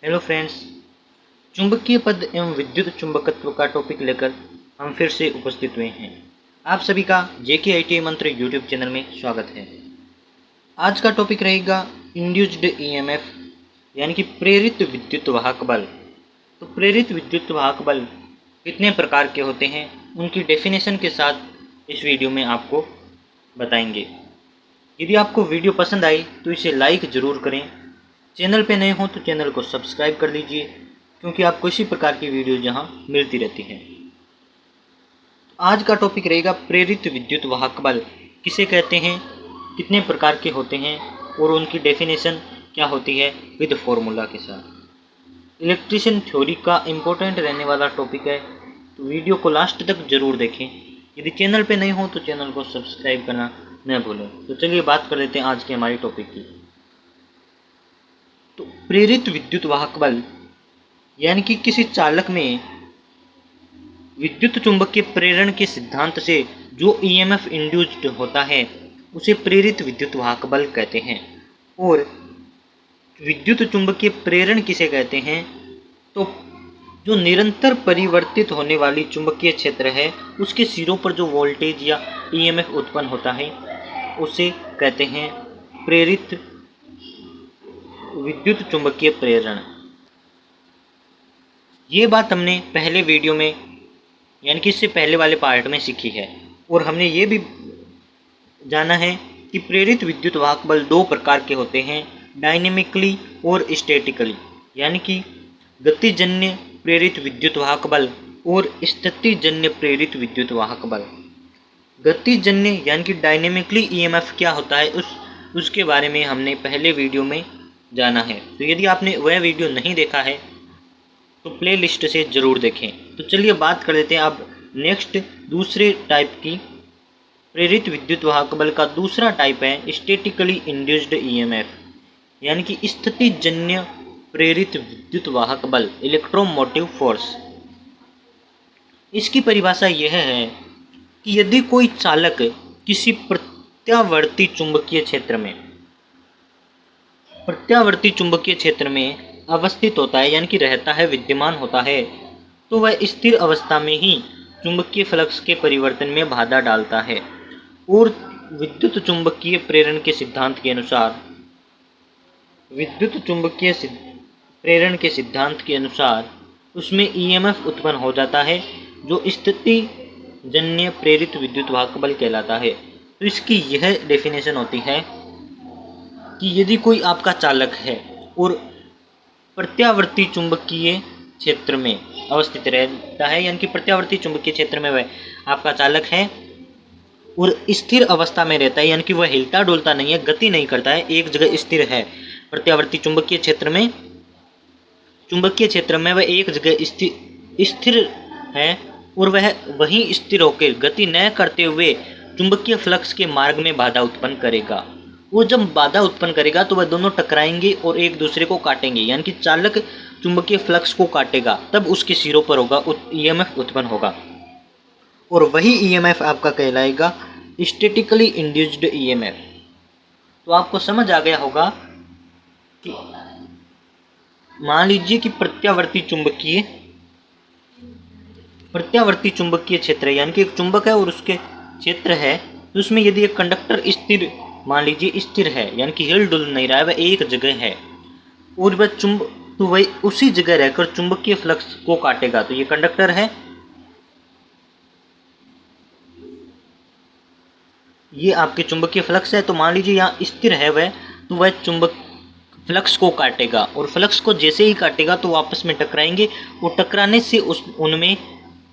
Hello friends, चुंबकीय पद एवं विद्युत चुंबकत्व का टॉपिक लेकर हम फिर से उपस्थित हुए हैं। आप सभी का JKITI मंत्र यूट्यूब चैनल में स्वागत है। आज का टॉपिक रहेगा इंड्यूस्ड EMF यानी कि प्रेरित विद्युत वाहक बल। तो प्रेरित विद्युत वाहक बल कितने प्रकार के होते हैं, उनकी डेफिनेशन के साथ इस वीडियो में आपको बताएंगे। यदि आपको वीडियो पसंद आई तो इसे लाइक ज़रूर करें। चैनल पे नए हो तो चैनल को सब्सक्राइब कर लीजिए, क्योंकि आपको इसी प्रकार की वीडियो यहाँ मिलती रहती हैं। आज का टॉपिक रहेगा प्रेरित विद्युत वाहक बल किसे कहते हैं, कितने प्रकार के होते हैं और उनकी डेफिनेशन क्या होती है विद फॉर्मूला के साथ। इलेक्ट्रिशियन थ्योरी का इम्पोर्टेंट रहने वाला टॉपिक है, तो वीडियो को लास्ट तक जरूर देखें। यदि चैनल पे नए हो तो चैनल को सब्सक्राइब करना न भूलें। तो चलिए बात कर लेते हैं आज के हमारे टॉपिक की। तो प्रेरित विद्युत वाहक बल यानी कि किसी चालक में विद्युत चुंबकीय प्रेरण के सिद्धांत से जो EMF इंड्यूस्ड होता है उसे प्रेरित विद्युत वाहक बल कहते हैं। और विद्युत चुंबकीय प्रेरण किसे कहते हैं, तो जो निरंतर परिवर्तित होने वाली चुंबकीय क्षेत्र है उसके सिरों पर जो वोल्टेज या EMF उत्पन्न होता है उसे कहते हैं प्रेरित विद्युत चुंबकीय प्रेरण। ये बात हमने पहले वीडियो में यानी कि इससे पहले वाले पार्ट में सीखी है। और हमने ये भी जाना है कि प्रेरित विद्युत वाहक बल दो प्रकार के होते हैं, डायनेमिकली और स्टैटिकली, यानी कि गतिजन्य प्रेरित विद्युत वाहक बल और स्थितिजन्य प्रेरित विद्युत वाहक बल। गतिजन्य यानी कि डायनेमिकली EMF क्या होता है उसके बारे में हमने पहले वीडियो में जाना है। तो यदि आपने वह वीडियो नहीं देखा है तो प्ले लिस्ट से ज़रूर देखें। तो चलिए बात कर लेते हैं अब नेक्स्ट दूसरे टाइप की। प्रेरित विद्युत वाहक बल का दूसरा टाइप है स्टैटिकली इंड्यूस्ड EMF यानी कि स्थितिजन्य प्रेरित विद्युत वाहक बल, इलेक्ट्रोमोटिव फोर्स। इसकी परिभाषा यह है कि यदि कोई चालक किसी प्रत्यावर्ती चुंबकीय क्षेत्र में अवस्थित होता है यानी कि रहता है, विद्यमान होता है, तो वह स्थिर अवस्था में ही चुंबकीय फ्लक्स के परिवर्तन में बाधा डालता है। और विद्युत चुंबकीय प्रेरण के सिद्धांत के अनुसार उसमें EMF उत्पन्न हो जाता है जो स्थितिजन्य प्रेरित विद्युत वाहक बल कहलाता है। तो इसकी यह डेफिनेशन होती है कि यदि कोई आपका चालक है और प्रत्यावर्ती चुंबकीय क्षेत्र में अवस्थित रहता है, यानी कि प्रत्यावर्ती चुंबकीय क्षेत्र में वह आपका चालक है और स्थिर अवस्था में रहता है, यानी कि वह हिलता डुलता नहीं है, गति नहीं करता है, एक जगह स्थिर है। प्रत्यावर्ती चुंबकीय क्षेत्र में वह एक जगह स्थिर है और वह वहीं स्थिर होकर गति न करते हुए चुंबकीय फ्लक्स के मार्ग में बाधा उत्पन्न करेगा। वो जब बाधा उत्पन्न करेगा तो वह दोनों टकराएंगे और एक दूसरे को काटेंगे, यानी कि चालक चुंबकीय फ्लक्स को काटेगा, तब उसके सिरों पर होगा EMF उत्पन्न होगा और वही EMF आपका कहलाएगा स्टैटिकली इंड्यूस्ड EMF। तो आपको समझ आ गया होगा कि मान लीजिए कि प्रत्यावर्ती चुंबकीय क्षेत्र यानी कि एक चुंबक है और उसके क्षेत्र है, तो उसमें यदि एक कंडक्टर स्थिर मान लीजिए स्थिर है, यानी कि हिल डुल नहीं रहा है, वह एक जगह है और वह उसी जगह रहकर चुंबकीय फ्लक्स को काटेगा। तो ये कंडक्टर है, ये आपके चुंबकीय फ्लक्स है। तो मान लीजिए यहाँ स्थिर है वह, तो वह चुंबक फ्लक्स को काटेगा और फ्लक्स को जैसे ही काटेगा तो आपस में टकराएंगे और टकराने से उनमें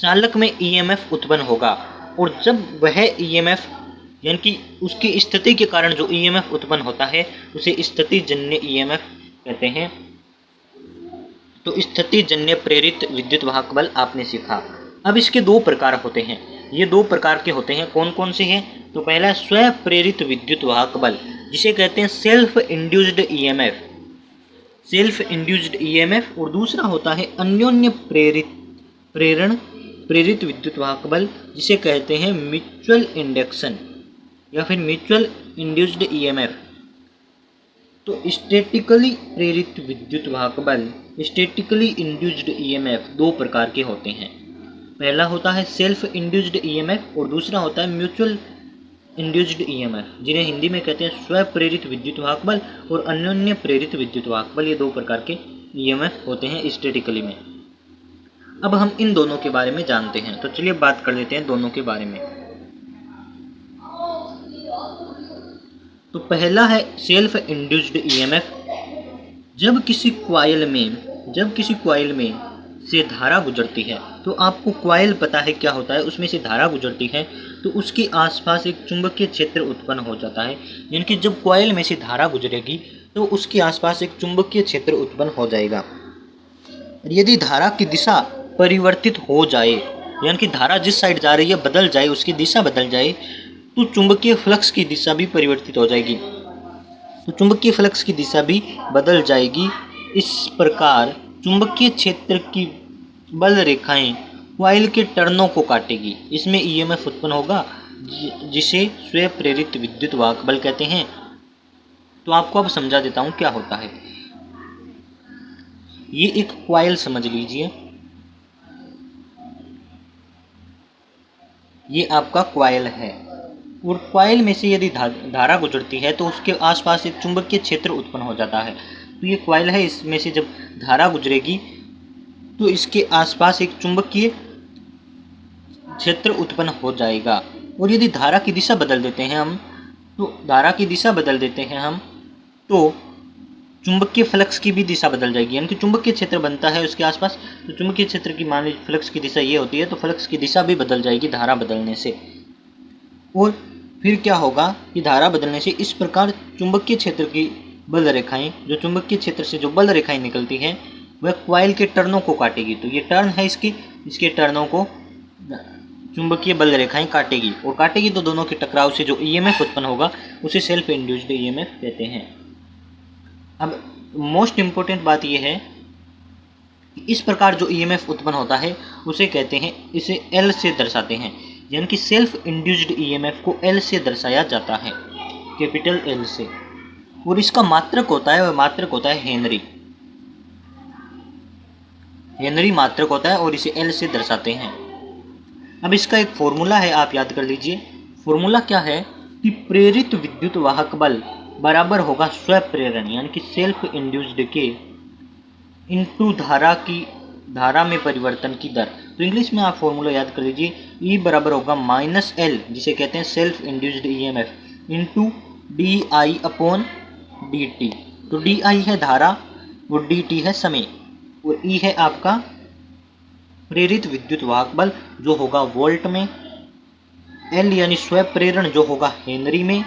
चालक में EMF उत्पन्न होगा। और जब वह EMF यानी कि उसकी स्थिति के कारण जो EMF उत्पन्न होता है उसे स्थितिजन्य EMF कहते हैं। तो स्थितिजन्य प्रेरित विद्युत वाहक बल आपने सीखा। अब इसके दो प्रकार होते हैं। ये दो प्रकार के होते हैं, कौन कौन से हैं? तो पहला स्वयं प्रेरित विद्युत वाहक बल, जिसे कहते हैं सेल्फ इंड्यूस्ड EMF। और दूसरा होता है अन्योन्य प्रेरित विद्युत वाहक बल, जिसे कहते हैं म्यूचुअल इंडक्शन या फिर म्यूचुअल इंड्यूस्ड EMF। तो स्टैटिकली प्रेरित विद्युत वाहक बल, स्टैटिकली इंड्यूस्ड ईएमएफ दो प्रकार के होते हैं। पहला होता है सेल्फ इंड्यूस्ड ईएमएफ और दूसरा होता है म्यूचुअल इंड्यूस्ड ईएमएफ, जिन्हें हिंदी में कहते हैं स्व प्रेरित विद्युत वाहक बल और अन्योन्य प्रेरित विद्युत वाहक बल। ये दो प्रकार के ईएमएफ होते हैं स्टैटिकली में। अब हम इन दोनों के बारे में जानते हैं, तो चलिए बात कर लेते हैं दोनों के बारे में। तो पहला है सेल्फ इंड्यूस्ड ईएमएफ। जब किसी कॉइल में से धारा गुजरती है, तो आपको कॉइल पता है क्या होता है, उसमें से धारा गुजरती है तो उसके आसपास एक चुंबकीय क्षेत्र उत्पन्न हो जाता है। यानी कि जब कॉइल में से धारा गुजरेगी तो उसके आसपास एक चुंबकीय क्षेत्र उत्पन्न हो जाएगा। यदि धारा की दिशा परिवर्तित हो जाए, यानी कि धारा जिस साइड जा रही है बदल जाए, उसकी दिशा बदल जाए, तो चुंबकीय फ्लक्स की दिशा भी परिवर्तित हो जाएगी, तो चुंबकीय फ्लक्स की दिशा भी बदल जाएगी। इस प्रकार चुंबकीय क्षेत्र की बल रेखाएं कॉइल के टर्नों को काटेगी। इसमें ईएमएफ उत्पन्न होगा जिसे स्व प्रेरित विद्युत वाहक बल कहते हैं। तो आपको अब समझा देता हूँ क्या होता है। ये एक कॉइल समझ लीजिए, ये आपका कॉइल है और कॉइल में से यदि धारा गुजरती है तो उसके आसपास एक चुंबकीय क्षेत्र उत्पन्न हो जाता है। तो ये कॉइल है, इसमें से जब धारा गुजरेगी तो इसके आसपास एक चुंबकीय क्षेत्र उत्पन्न हो जाएगा। और यदि धारा की दिशा बदल देते हैं हम, तो चुंबकीय फ्लक्स की भी दिशा बदल जाएगी। यानी कि चुंबकीय क्षेत्र बनता है उसके आसपास, तो चुंबकीय क्षेत्र की मान लीजिए फ्लक्स की दिशा ये होती है, तो फ्लक्स की दिशा भी बदल जाएगी धारा बदलने से। और फिर क्या होगा कि धारा बदलने से इस प्रकार चुंबकीय क्षेत्र की बल रेखाएं, जो चुंबकीय क्षेत्र से जो बल रेखाएं निकलती हैं वह कॉइल के टर्नों को काटेगी। तो ये टर्न है इसके टर्नों को चुंबकीय बल रेखाएं काटेगी, और काटेगी तो दोनों के टकराव से जो ईएमएफ उत्पन्न होगा उसे सेल्फ इंड्यूस्ड ईएमएफ कहते हैं। अब मोस्ट इम्पोर्टेंट बात यह है कि इस प्रकार जो ईएमएफ उत्पन्न होता है उसे कहते हैं, इसे एल से दर्शाते हैं। यानी कि सेल्फ इंड्यूस्ड ईएमएफ को एल से दर्शाया जाता है, कैपिटल एल से। और इसका मात्रक होता है, वह मात्रक होता है हेनरी मात्रक होता है और इसे एल से दर्शाते हैं। अब इसका एक फॉर्मूला है, आप याद कर लीजिए। फॉर्मूला क्या है कि प्रेरित विद्युत वाहक बल बराबर होगा स्वप्रेरण, यानी कि सेल्फ इंड्यूस्ड के इनटू धारा में परिवर्तन की दर। तो इंग्लिश में आप फॉर्मूला याद कर लीजिए, ई बराबर होगा माइनस एल, जिसे कहते हैं self induced EMF, into D I upon D T. तो डी आई है धारा और डी टी है समय, और ई है आपका प्रेरित विद्युत वाहक बल जो होगा वोल्ट में, एल यानी स्वप्रेरण जो होगा हेनरी में।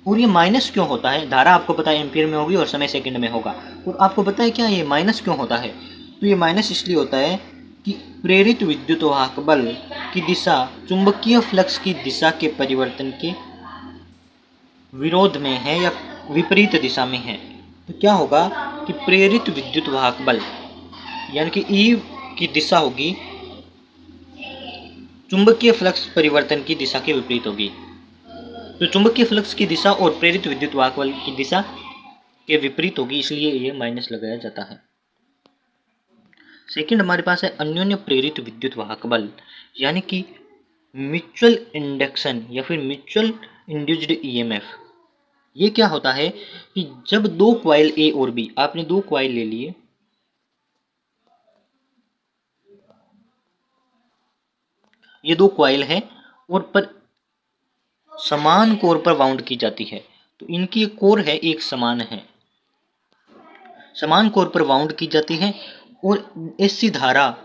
और ये माइनस क्यों होता है? धारा आपको पता है एम्पियर में होगी और समय सेकंड में होगा। और आपको पता है क्या ये माइनस क्यों होता है? तो ये माइनस इसलिए होता है कि प्रेरित विद्युत वाहक बल की दिशा चुंबकीय फ्लक्स की दिशा के परिवर्तन के विरोध में है या विपरीत दिशा में है। तो क्या होगा कि प्रेरित विद्युत वाहक बल यानी कि ई की दिशा होगी चुंबकीय फ्लक्स परिवर्तन की दिशा के विपरीत होगी। तो चुंबकीय फ्लक्स की दिशा और प्रेरित विद्युत वाहक बल की दिशा के विपरीत होगी, इसलिए ये माइनस लगाया जाता है। सेकंड हमारे पास है अन्योन्य प्रेरित विद्युत वाहक बल, यानी कि म्यूचुअल इंडक्शन या फिर म्यूचुअल इंड्यूस्ड ईएमएफ। ये क्या होता है कि जब दो कॉइल ए और बी, आपने दो कॉइल ले लिए, ये दो कॉइल है और पर समान कोर पर वाउंड की जाती है। तो इनकी कोर है एक समान है, समान कोर पर वाउंड की जाती है और ऐसी धारा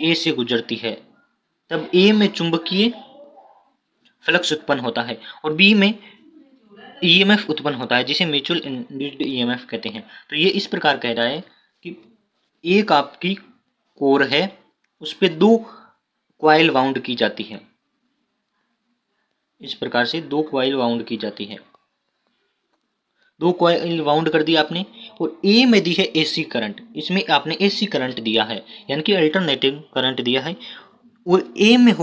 ए से गुजरती है, तब ए में चुंबकीय फ्लक्स उत्पन्न होता है और बी में ईएमएफ उत्पन्न होता है, जिसे म्यूचुअल इंड्यूस्ड ईएमएफ कहते हैं। तो ये इस प्रकार कह रहा है कि एक आपकी कोर है, उस पर दो कॉइल वाउंड की जाती है, इस प्रकार से दो कॉइल वाउंड की जाती है। दो कॉइल वाउंड कर दी आपने और ए में दी है एसी करंट, इसमें आपने एसी करंट दिया है यानी कि अल्टरनेटिंग करंट दिया है। और ए में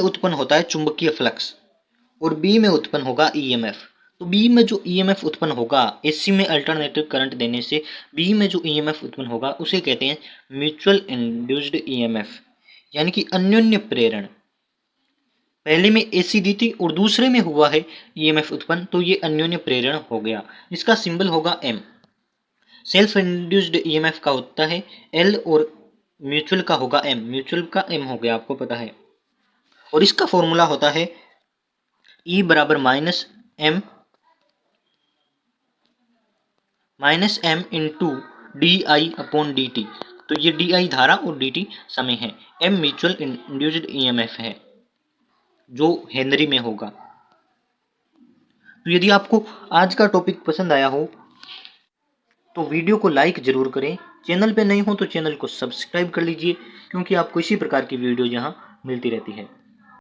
उत्पन्न होता है चुंबकीय फ्लक्स और बी में उत्पन्न होगा ईएमएफ। तो बी में जो ईएमएफ उत्पन्न होगा एसी में अल्टरनेटिव करंट देने से बी में जो ईएमएफ उत्पन्न होगा उसे कहते हैं म्यूचुअल इंड्यूस्ड ईएमएफ, यानी कि अन्योन्य प्रेरण। पहले में एसी दी थी और दूसरे में हुआ है ईएमएफ उत्पन्न, तो ये अन्योन्य प्रेरण हो गया। इसका सिंबल होगा एम। सेल्फ इंड्यूस्ड ईएमएफ का होता है एल और म्यूचुअल का होगा एम। म्यूचुअल का एम हो गया, आपको पता है। और इसका फॉर्मूला होता है ई बराबर minus M into D I upon D T. तो ये डी आई धारा और डी टी समय है। एम म्यूचुअल इंड्यूस्ड ईएमएफ है जो हेनरी में होगा। तो यदि आपको आज का टॉपिक पसंद आया हो तो वीडियो को लाइक जरूर करें। चैनल पे नए हो तो चैनल को सब्सक्राइब कर लीजिए, क्योंकि आपको इसी प्रकार की वीडियो यहाँ मिलती रहती है।